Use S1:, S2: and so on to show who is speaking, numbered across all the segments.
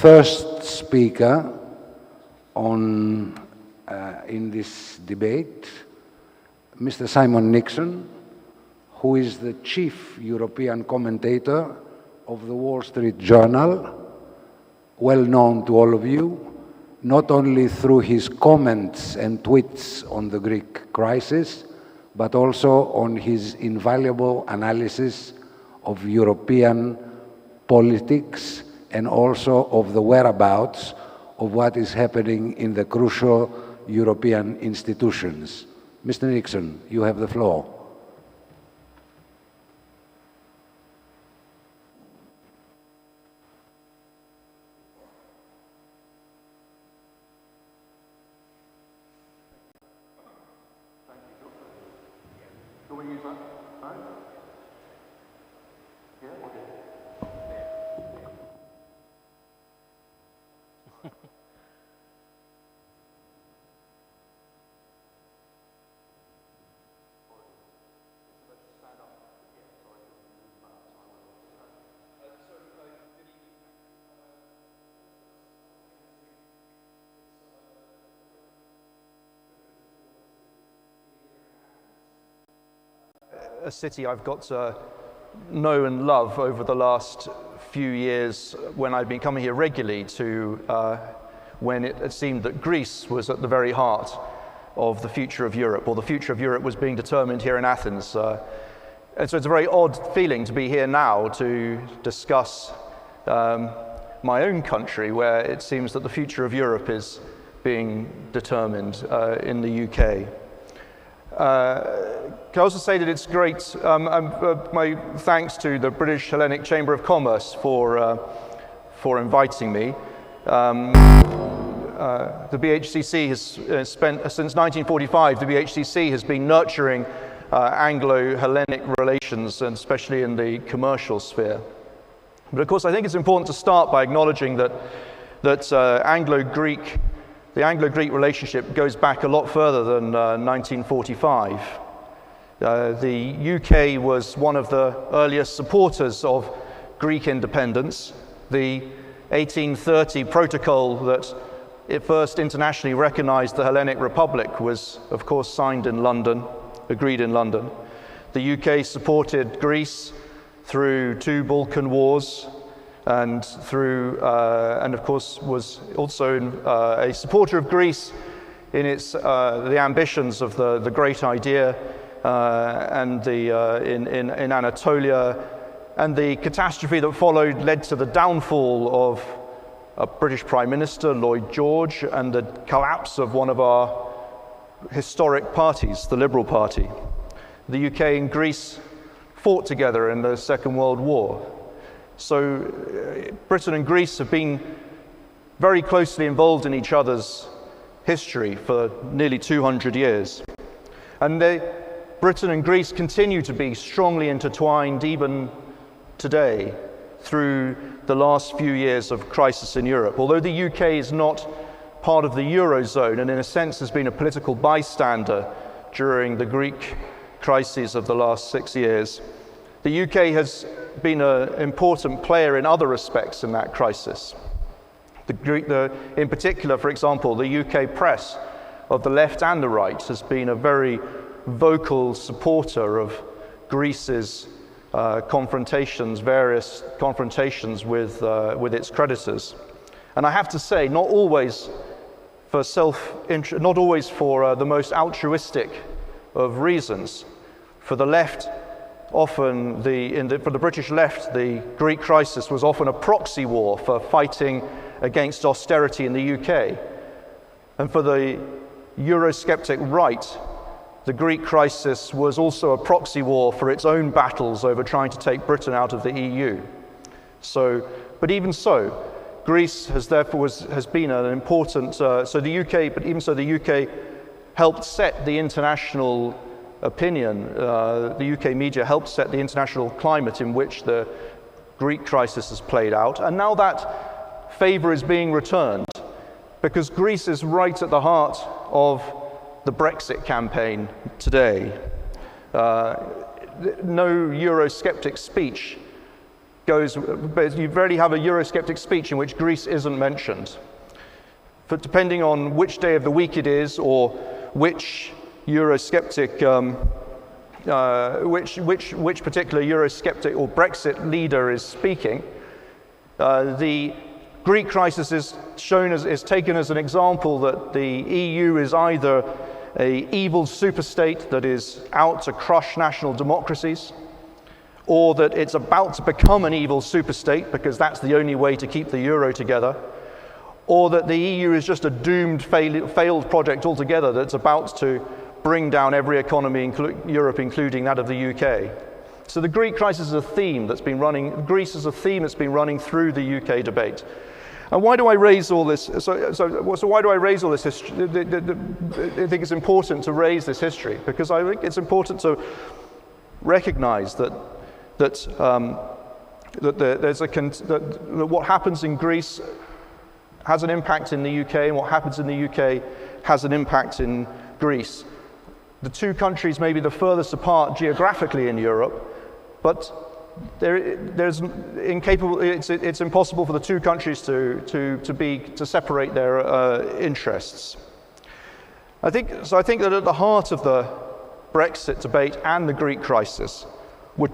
S1: first speaker in this debate, Mr. Simon Nixon, who is the chief European commentator of the Wall Street Journal, well known to all of you, not only through his comments and tweets on the Greek crisis, but also on his invaluable analysis of European politics and also of the whereabouts of what is happening in the crucial European institutions. Mr. Nixon, you have the floor.
S2: A city I've got to know and love over the last few years when I've been coming here regularly to when it seemed that Greece was at the very heart of the future of Europe, or the future of Europe was being determined here in Athens. And so it's a very odd feeling to be here now to discuss my own country, where it seems that the future of Europe is being determined in the UK. Can I also say that it's great, my thanks to the British Hellenic Chamber of Commerce for inviting me. The BHCC has spent, since 1945, the BHCC has been nurturing Anglo-Hellenic relations, and especially in the commercial sphere. But of course, I think it's important to start by acknowledging that the Anglo-Greek relationship goes back a lot further than 1945. The UK was one of the earliest supporters of Greek independence. The 1830 protocol that it first internationally recognized the Hellenic Republic was, of course, signed in London, agreed in London. The UK supported Greece through 2 Balkan wars, and of course was also a supporter of Greece in its the ambitions of the great idea in Anatolia, and the catastrophe that followed led to the downfall of a British Prime Minister, Lloyd George, and the collapse of one of our historic parties, the Liberal Party. The UK and Greece fought together in the Second World War. So Britain and Greece have been very closely involved in each other's history for nearly 200 years. And Britain and Greece continue to be strongly intertwined even today through the last few years of crisis in Europe. Although the UK is not part of the Eurozone and in a sense has been a political bystander during the Greek crises of the last 6 years, the UK has been an important player in other respects in that crisis. In particular, for example, the UK press of the left and the right has been a very vocal supporter of Greece's various confrontations with its creditors. And I have to say, not always for the most altruistic of reasons. For the left, often for the British left, the Greek crisis was often a proxy war for fighting against austerity in the UK. And for the Eurosceptic right, the Greek crisis was also a proxy war for its own battles over trying to take Britain out of the EU. But even so, Greece has been an important, the UK helped set the international opinion. The UK media helped set the international climate in which the Greek crisis has played out. And now that favor is being returned, because Greece is right at the heart of the Brexit campaign today. No Eurosceptic speech you rarely have a Eurosceptic speech in which Greece isn't mentioned. But depending on which day of the week it is, or which Eurosceptic, which particular Eurosceptic or Brexit leader is speaking, the Greek crisis is taken as an example that the EU is either an evil superstate that is out to crush national democracies, or that it's about to become an evil superstate because that's the only way to keep the euro together, or that the EU is just a doomed, failed project altogether that's about to bring down every economy in Europe, including that of the UK. So the Greek crisis is a theme that's been running, Greece is a theme that's been running through the UK debate. And why do I raise all this? So why do I raise all this history? I think it's important to raise this history because I think it's important to recognize that what happens in Greece has an impact in the UK, and what happens in the UK has an impact in Greece. The two countries may be the furthest apart geographically in Europe, but it's impossible for the two countries to separate their interests. I think that at the heart of the Brexit debate and the Greek crisis were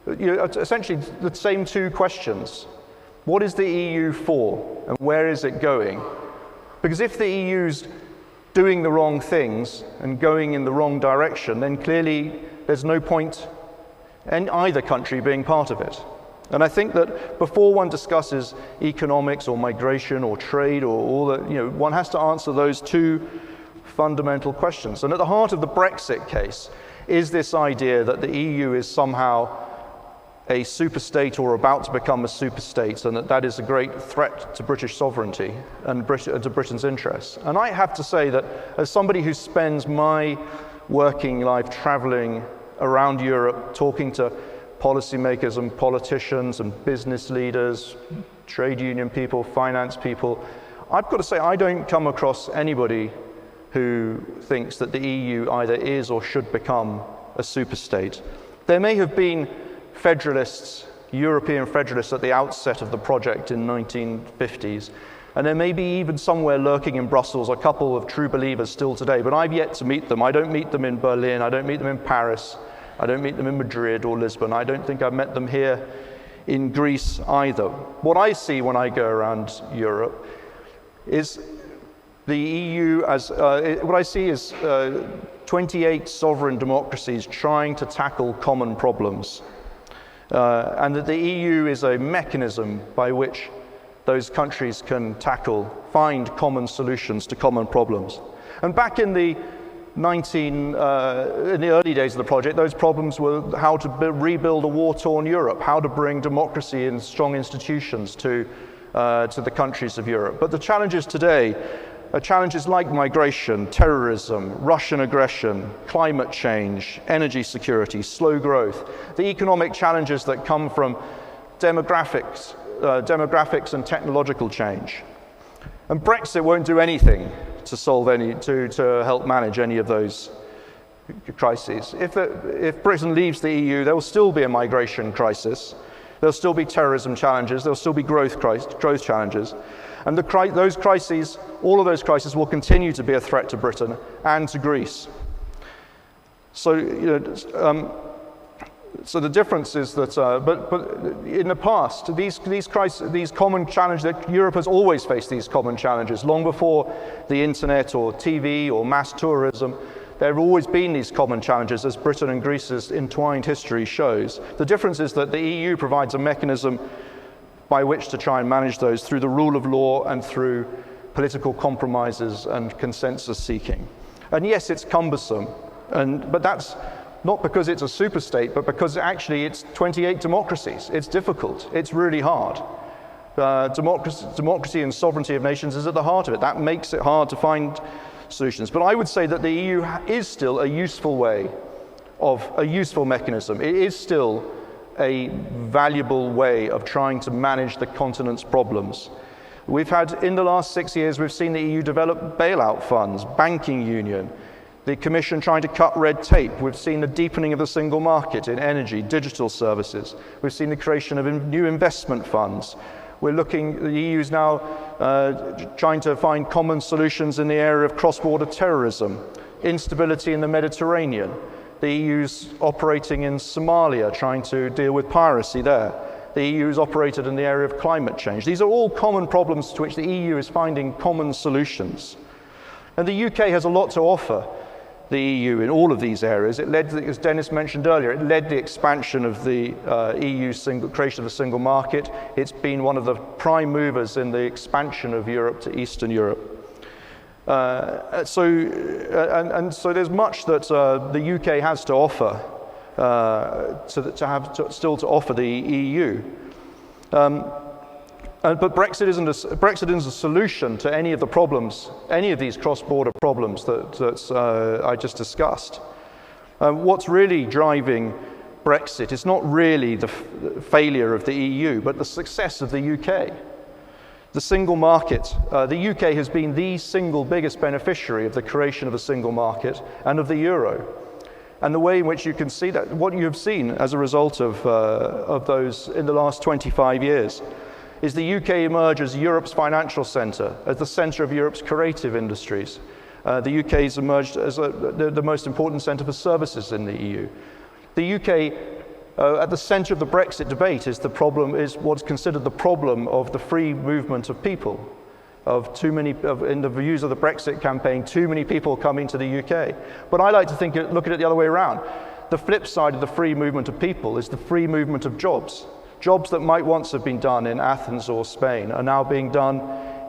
S2: essentially the same two questions. What is the EU for, and where is it going? Because if the EU's doing the wrong things and going in the wrong direction, then clearly there's no point in either country being part of it. And I think that before one discusses economics or migration or trade or all that, one has to answer those two fundamental questions. And at the heart of the Brexit case is this idea that the EU is somehow a superstate or about to become a superstate, and that is a great threat to British sovereignty and to Britain's interests. And I have to say that as somebody who spends my working life traveling around Europe, talking to policymakers and politicians and business leaders, trade union people, finance people, I've got to say I don't come across anybody who thinks that the EU either is or should become a superstate. There may have been federalists, European federalists at the outset of the project in the 1950s, and there may be even somewhere lurking in Brussels a couple of true believers still today, but I've yet to meet them. I don't meet them in Berlin, I don't meet them in Paris, I don't meet them in Madrid or Lisbon. I don't think I've met them here in Greece either. What I see when I go around Europe is the EU as, what I see is 28 sovereign democracies trying to tackle common problems. And that the EU is a mechanism by which those countries can find common solutions to common problems. And back in the in the early days of the project, those problems were how to rebuild a war-torn Europe, how to bring democracy and strong institutions to the countries of Europe. But the challenges today are challenges like migration, terrorism, Russian aggression, climate change, energy security, slow growth, the economic challenges that come from demographics and technological change. And Brexit won't do anything to to help manage any of those crises. If Britain leaves the EU, there will still be a migration crisis, there'll still be terrorism challenges, there'll still be growth challenges, and all of those crises will continue to be a threat to Britain and to Greece. So, so the difference is that, but in the past, these common challenges, that Europe has always faced these common challenges. Long before the internet or TV or mass tourism, there have always been these common challenges, as Britain and Greece's entwined history shows. The difference is that the EU provides a mechanism by which to try and manage those through the rule of law and through political compromises and consensus seeking. And yes, it's cumbersome, but that's not because it's a superstate, but because actually it's 28 democracies. It's difficult. It's really hard. Democracy and sovereignty of nations is at the heart of it. That makes it hard to find solutions. But I would say that the EU is still a useful mechanism. It is still a valuable way of trying to manage the continent's problems. In the last 6 years, we've seen the EU develop bailout funds, banking union, The Commission trying to cut red tape. We've seen the deepening of the single market in energy, digital services. We've seen the creation of new investment funds. The EU is now trying to find common solutions in the area of cross-border terrorism, instability in the Mediterranean. The EU's operating in Somalia, trying to deal with piracy there. The EU has operated in the area of climate change. These are all common problems to which the EU is finding common solutions. And the UK has a lot to offer the EU in all of these areas. It led, as Dennis mentioned earlier, it led the expansion of the creation of the single market. It's been one of the prime movers in the expansion of Europe to Eastern Europe. So there's much that the UK has to offer, still to offer the EU. But Brexit isn't a solution to any of the problems, any of these cross-border problems that I just discussed. What's really driving Brexit is not really the failure of the EU, but the success of the UK. The single market. The UK has been the single biggest beneficiary of the creation of the single market and of the euro. And the way in which you can see that, what you have seen as a result of those in the last 25 years, is the UK emerge as Europe's financial centre, as the centre of Europe's creative industries. The UK has emerged as the most important centre for services in the EU. The UK, at the centre of the Brexit debate, is what's considered the problem of the free movement of people, of in the views of the Brexit campaign, too many people coming to the UK. But I like to look at it the other way around. The flip side of the free movement of people is the free movement of jobs. Jobs that might once have been done in Athens or Spain are now being done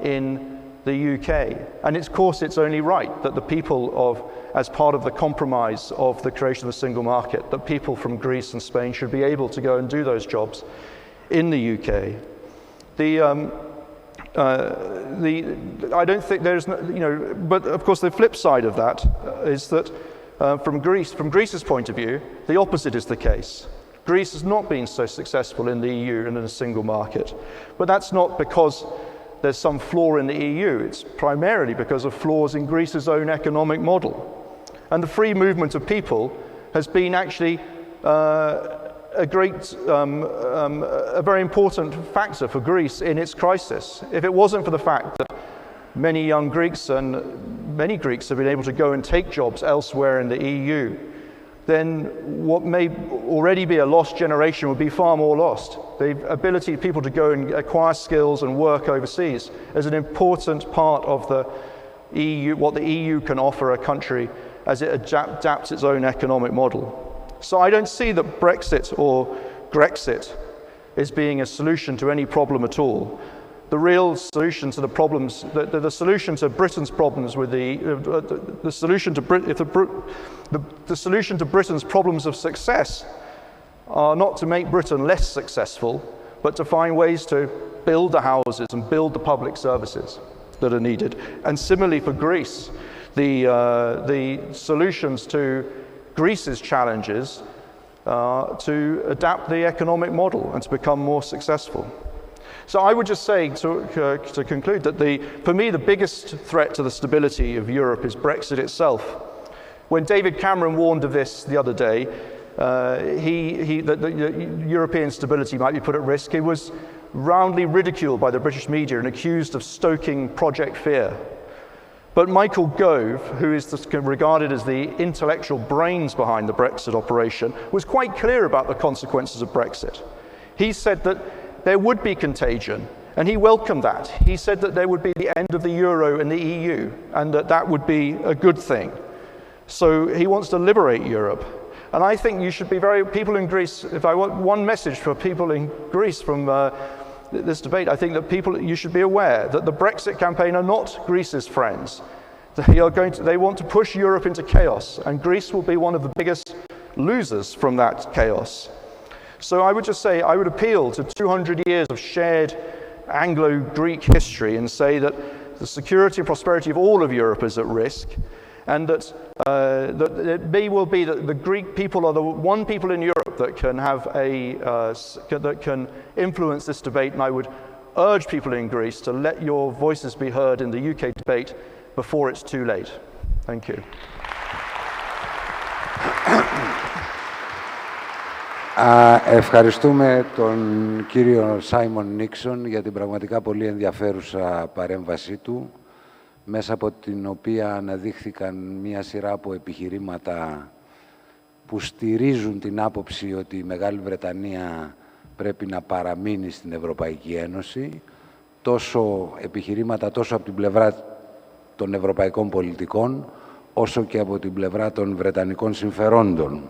S2: in the UK. And of course it's only right that the people as part of the compromise of the creation of the single market, that people from Greece and Spain should be able to go and do those jobs in the UK. I don't think there's, but of course the flip side of that is that from Greece's point of view, the opposite is the case. Greece has not been so successful in the EU and in a single market. But that's not because there's some flaw in the EU. It's primarily because of flaws in Greece's own economic model. And the free movement of people has been actually a very important factor for Greece in its crisis. If it wasn't for the fact that many young Greeks and many Greeks have been able to go and take jobs elsewhere in the EU, then what may already be a lost generation would be far more lost. The ability of people to go and acquire skills and work overseas is an important part of the EU, what the EU can offer a country as it adapts its own economic model. So I don't see that Brexit or Grexit is being a solution to any problem at all. The real solution to the problems, the solution to Britain's problems with the solution to Britain's problems of success are not to make Britain less successful, but to find ways to build the houses and build the public services that are needed. And similarly for Greece, the solutions to Greece's challenges are to adapt the economic model and to become more successful. So I would just say, to conclude, that for me the biggest threat to the stability of Europe is Brexit itself. When David Cameron warned of this the other day, that the European stability might be put at risk, he was roundly ridiculed by the British media and accused of stoking Project Fear. But Michael Gove, who is regarded as the intellectual brains behind the Brexit operation, was quite clear about the consequences of Brexit. He said that there would be contagion, and he welcomed that. He said that there would be the end of the euro and the EU, and that would be a good thing. So he wants to liberate Europe. And I think you should be people in Greece, if I want one message for people in Greece from this debate, I think that you should be aware that the Brexit campaign are not Greece's friends. They want to push Europe into chaos, and Greece will be one of the biggest losers from that chaos. So I would just say, I would appeal to 200 years of shared Anglo-Greek history and say that the security and prosperity of all of Europe is at risk, and that it may well be that the Greek people are the one people in Europe that can that can influence this debate, and I would urge people in Greece to let your voices be heard in the UK debate before it's too late. Thank you.
S1: Ευχαριστούμε τον κύριο Σάιμον Νίξον για την πραγματικά πολύ ενδιαφέρουσα παρέμβασή του, μέσα από την οποία αναδείχθηκαν μία σειρά από επιχειρήματα που στηρίζουν την άποψη ότι η Μεγάλη Βρετανία πρέπει να παραμείνει στην Ευρωπαϊκή Ένωση, επιχειρήματα τόσο από την πλευρά των ευρωπαϊκών πολιτικών, όσο και από την πλευρά των βρετανικών συμφερόντων.